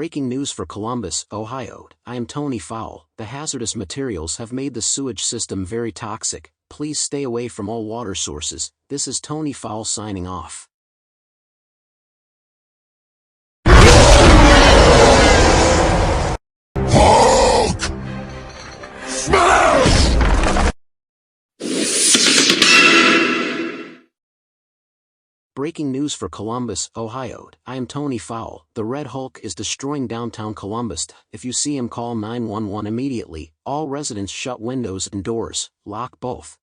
Breaking news for Columbus, Ohio. I am Tony Fowle. The hazardous materials have made the sewage system very toxic. Please stay away from all water sources. This is Tony Fowle signing off. Breaking news for Columbus, Ohio. I am Tony Fowle. The Red Hulk is destroying downtown Columbus. If you see him, call 911 immediately. All residents shut windows and doors, lock both,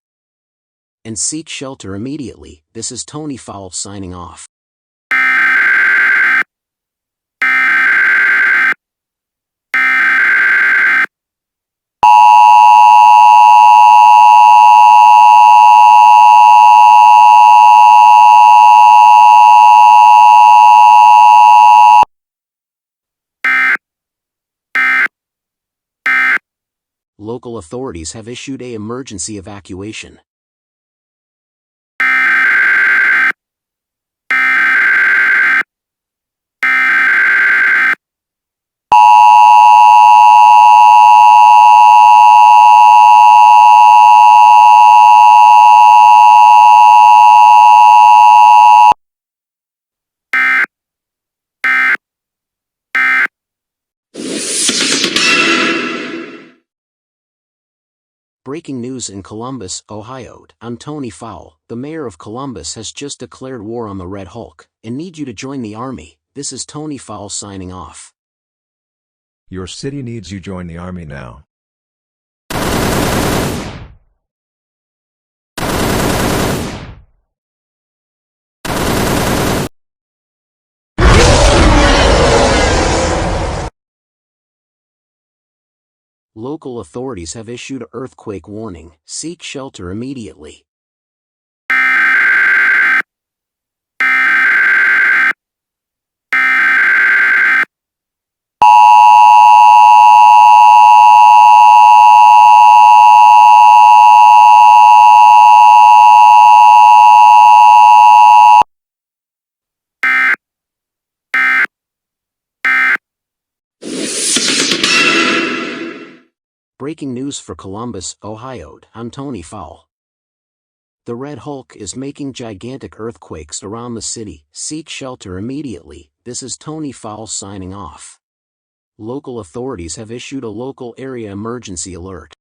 and seek shelter immediately. This is Tony Fowle signing off. Local authorities have issued an emergency evacuation. Breaking news in Columbus, Ohio. I'm Tony Fowle. The mayor of Columbus has just declared war on the Red Hulk and need you to join the army. This is Tony Fowle signing off. Your city needs you. Join the army now. Local authorities have issued an earthquake warning. Seek shelter immediately. Breaking news for Columbus, Ohio. I'm Tony Fowle. The Red Hulk is making gigantic earthquakes around the city. Seek shelter immediately. This is Tony Fowle signing off. Local authorities have issued a local area emergency alert.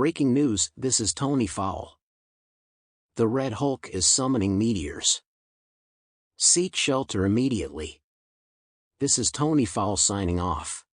Breaking news, this is Tony Fowle. The Red Hulk is summoning meteors. Seek shelter immediately. This is Tony Fowle signing off.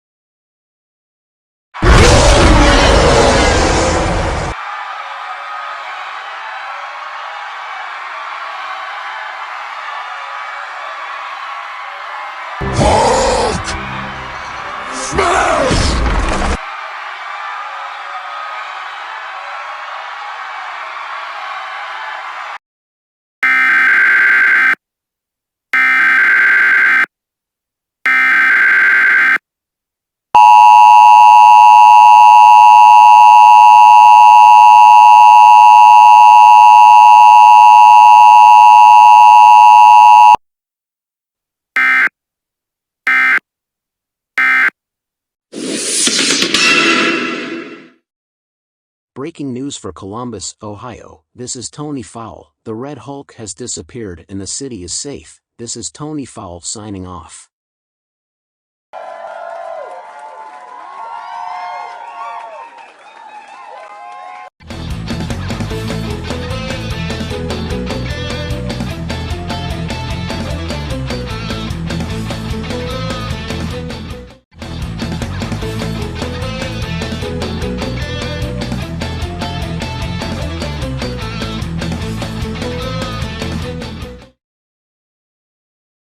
Breaking news for Columbus, Ohio. This is Tony Fowle. The Red Hulk has disappeared and the city is safe. This is Tony Fowle signing off.